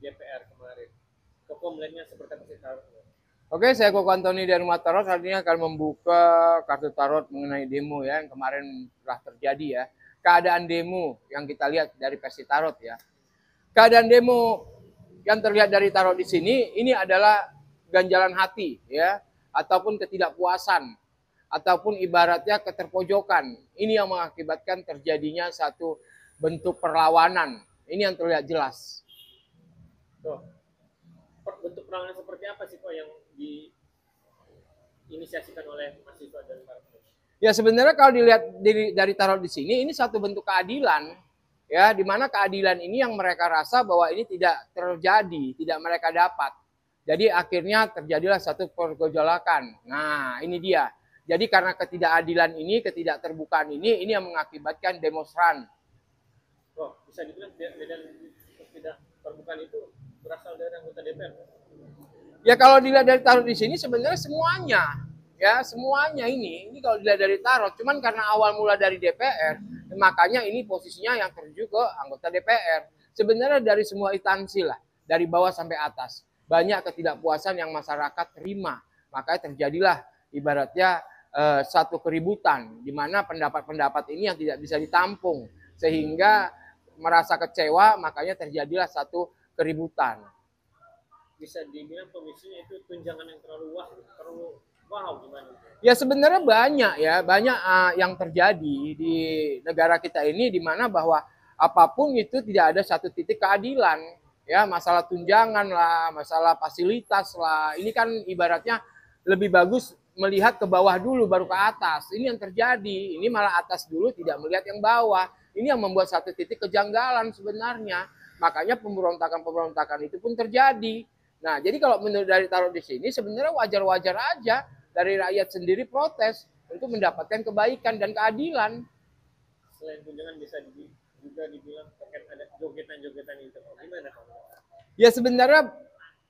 DPR kemarin. Koko melihatnya seperti apa sih Tarot? Oke, saya Koko Antoni dari Rumah Tarot. Hari ini akan membuka kartu tarot mengenai demo ya yang kemarin telah terjadi ya. Keadaan demo yang kita lihat dari versi tarot ya. Keadaan demo yang terlihat dari tarot di sini ini adalah ganjalan hati ya, ataupun ketidakpuasan, ataupun ibaratnya keterpojokan. Ini yang mengakibatkan terjadinya satu bentuk perlawanan. Ini yang terlihat jelas. Tuh, bentuk perlawanan seperti apa sih kok yang diinisiasikan oleh mahasiswa dan para pemuda? Ya sebenarnya kalau dilihat dari tarot di sini, ini satu bentuk keadilan, ya, di mana keadilan ini yang mereka rasa bahwa ini tidak terjadi, tidak mereka dapat. Jadi akhirnya terjadilah satu pergolakan. Nah ini dia. Jadi karena ketidakadilan ini, ketidakterbukaan ini yang mengakibatkan demonstran. Oh, bisa dibilang tidak terbukaan itu berasal dari anggota DPR. Ya kalau dilihat dari tarot di sini sebenarnya semuanya, ya semuanya ini kalau dilihat dari tarot, cuman karena awal mula dari DPR, makanya ini posisinya yang terjun ke anggota DPR. Sebenarnya dari semua instansi lah, dari bawah sampai atas, banyak ketidakpuasan yang masyarakat terima, makanya terjadilah ibaratnya satu keributan, di mana pendapat-pendapat ini yang tidak bisa ditampung, sehingga merasa kecewa, makanya terjadilah satu keributan. Bisa dibilang pemicunya itu tunjangan yang terlalu wow gimana? Ya sebenarnya banyak yang terjadi di negara kita ini, di mana bahwa apapun itu tidak ada satu titik keadilan, ya masalah tunjangan lah, masalah fasilitas lah, ini kan ibaratnya lebih bagus melihat ke bawah dulu baru ke atas. Ini yang terjadi, ini malah atas dulu tidak melihat yang bawah, ini yang membuat satu titik kejanggalan sebenarnya, makanya pemberontakan itu pun terjadi. Nah, jadi kalau menurut dari tarot di sini sebenarnya wajar-wajar aja dari rakyat sendiri protes untuk mendapatkan kebaikan dan keadilan. Selain tunjangan bisa juga dibilang terkait ada jogetan-jogetan itu. Gimana kamu? Ya sebenarnya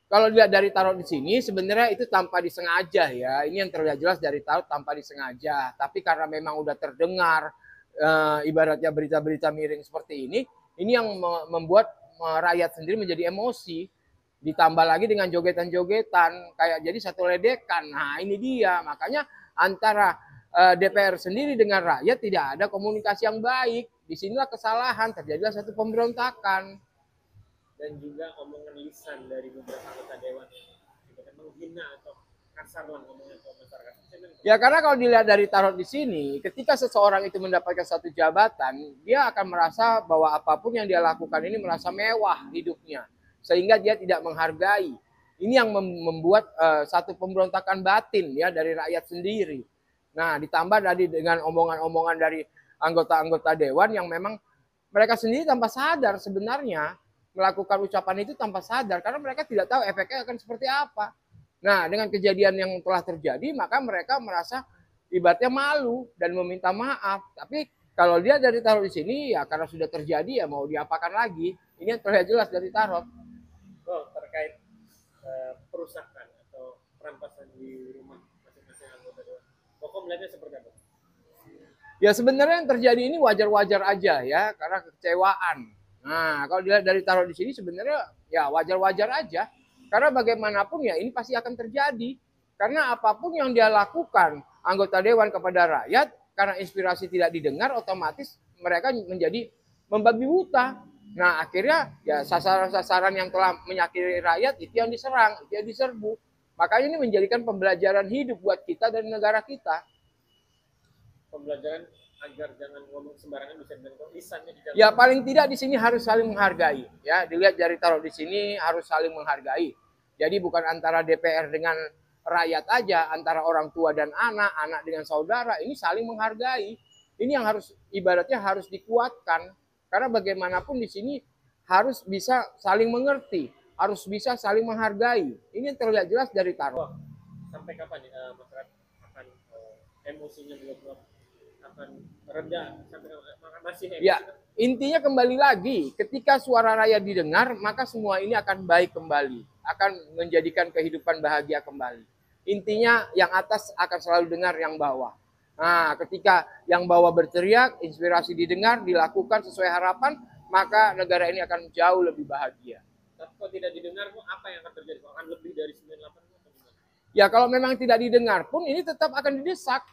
kalau lihat dari tarot di sini sebenarnya itu tanpa disengaja ya. Ini yang terlihat jelas dari tarot tanpa disengaja. Tapi karena memang udah terdengar ibaratnya berita-berita miring seperti ini yang membuat rakyat sendiri menjadi emosi. Ditambah lagi dengan jogetan-jogetan kayak jadi satu ledekan. Nah ini dia, makanya antara DPR sendiri dengan rakyat tidak ada komunikasi yang baik. Disinilah kesalahan, terjadilah satu pemberontakan. Dan juga omongan lisan dari beberapa anggota dewan itu kan menghina atau kasar lah ngomongnya ke masyarakat. Ya karena kalau dilihat dari tarot di sini, ketika seseorang itu mendapatkan satu jabatan, dia akan merasa bahwa apapun yang dia lakukan ini merasa mewah hidupnya, sehingga dia tidak menghargai. Ini yang membuat satu pemberontakan batin ya dari rakyat sendiri. Nah, ditambah tadi dengan omongan-omongan dari anggota-anggota dewan yang memang mereka sendiri tanpa sadar sebenarnya melakukan ucapan itu tanpa sadar karena mereka tidak tahu efeknya akan seperti apa. Nah, dengan kejadian yang telah terjadi, maka mereka merasa ibaratnya malu dan meminta maaf. Tapi kalau dia dari tarot di sini, ya karena sudah terjadi, ya mau diapakan lagi. Ini yang terlihat jelas dari tarot. Oh, terkait perusakan atau perampasan di rumah masing-masing anggota dewan. Kok melihatnya seperti apa? Ya sebenarnya yang terjadi ini wajar-wajar aja ya, karena kekecewaan. Nah, kalau dilihat dari tarot di sini sebenarnya ya wajar-wajar aja. Karena bagaimanapun ya ini pasti akan terjadi. Karena apapun yang dia lakukan anggota dewan kepada rakyat, karena inspirasi tidak didengar, otomatis mereka menjadi membabi buta. Nah akhirnya ya sasaran-sasaran yang telah menyakiti rakyat itu yang diserang, itu yang diserbu. Makanya ini menjadikan pembelajaran hidup buat kita dan negara kita. Pembelajaran agar jangan ngomong sembarangan, bisa dengan lisannya dijaga. Ya paling tidak di sini harus saling menghargai. Ya dilihat dari tarot di sini harus saling menghargai. Jadi bukan antara DPR dengan rakyat aja, antara orang tua dan anak, anak dengan saudara, ini saling menghargai. Ini yang harus ibaratnya harus dikuatkan. Karena bagaimanapun di sini harus bisa saling mengerti, harus bisa saling menghargai. Ini yang terlihat jelas dari tarot. Sampai kapan masyarakat akan emosinya belum akan reda sampai masih emosi? Ya, intinya kembali lagi, ketika suara rakyat didengar, maka semua ini akan baik kembali, akan menjadikan kehidupan bahagia kembali. Intinya yang atas akan selalu dengar yang bawah. Nah, ketika yang bawah berteriak, inspirasi didengar, dilakukan sesuai harapan, maka negara ini akan jauh lebih bahagia. Tapi kalau tidak didengar, kok apa yang akan terjadi? Kok akan lebih dari 98 atau gimana? Ya kalau memang tidak didengar pun ini tetap akan didesak.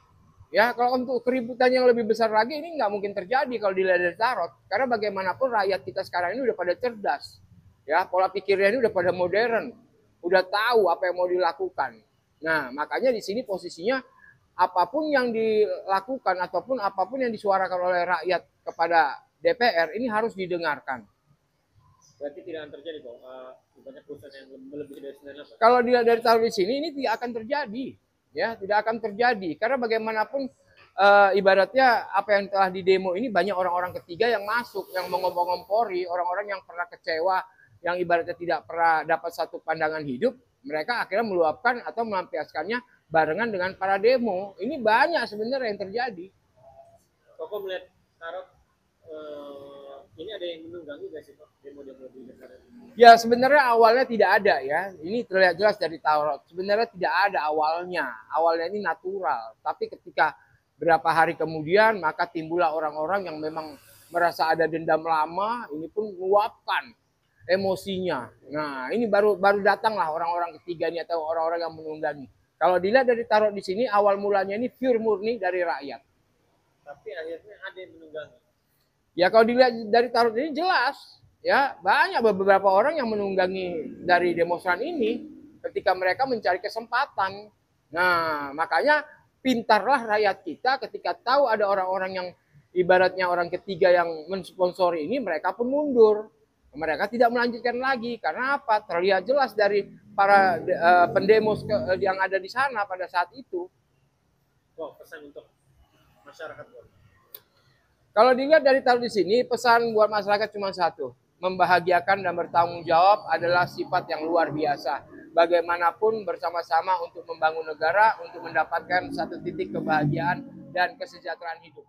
Ya kalau untuk keributan yang lebih besar lagi ini nggak mungkin terjadi kalau dilihat dari tarot. Karena bagaimanapun rakyat kita sekarang ini udah pada cerdas. Ya pola pikirnya ini udah pada modern. Udah tahu apa yang mau dilakukan. Nah makanya di sini posisinya apapun yang dilakukan ataupun apapun yang disuarakan oleh rakyat kepada DPR ini harus didengarkan. Berarti tidak akan terjadi kok banyak perusahaan yang lebih dari 98. Kalau dilihat dari tarot di sini ini tidak akan terjadi. Ya, tidak akan terjadi karena bagaimanapun ibaratnya apa yang telah didemo ini banyak orang-orang ketiga yang masuk, yang mengompor-ngompori, orang-orang yang pernah kecewa, yang ibaratnya tidak pernah dapat satu pandangan hidup, mereka akhirnya meluapkan atau melampiaskannya barengan dengan para demo. Ini banyak sebenarnya yang terjadi. Koko melihat tarot ini ada yang menunggangi gak sih Pak demo-demo di negara ini? Ya sebenarnya awalnya tidak ada ya. Ini terlihat jelas dari tarot. Sebenarnya tidak ada awalnya. Awalnya ini natural. Tapi ketika berapa hari kemudian maka timbullah orang-orang yang memang merasa ada dendam lama. Ini pun meluapkan emosinya. Nah ini baru datanglah orang-orang ketiga ini atau orang-orang yang menunggangi. Kalau dilihat dari tarot di sini awal mulanya ini pure murni dari rakyat. Tapi akhirnya ada yang menunggangi. Ya kalau dilihat dari tarot ini jelas, ya banyak beberapa orang yang menunggangi dari demonstran ini ketika mereka mencari kesempatan. Nah makanya pintarlah rakyat kita ketika tahu ada orang-orang yang ibaratnya orang ketiga yang mensponsori ini, mereka pun mundur. Mereka tidak melanjutkan lagi karena apa? Terlihat jelas dari para pendemo yang ada di sana pada saat itu. Wow, pesan untuk masyarakat. Kalau dilihat dari tarot di sini, pesan buat masyarakat cuma satu. Membahagiakan dan bertanggung jawab adalah sifat yang luar biasa. Bagaimanapun bersama-sama untuk membangun negara, untuk mendapatkan satu titik kebahagiaan dan kesejahteraan hidup.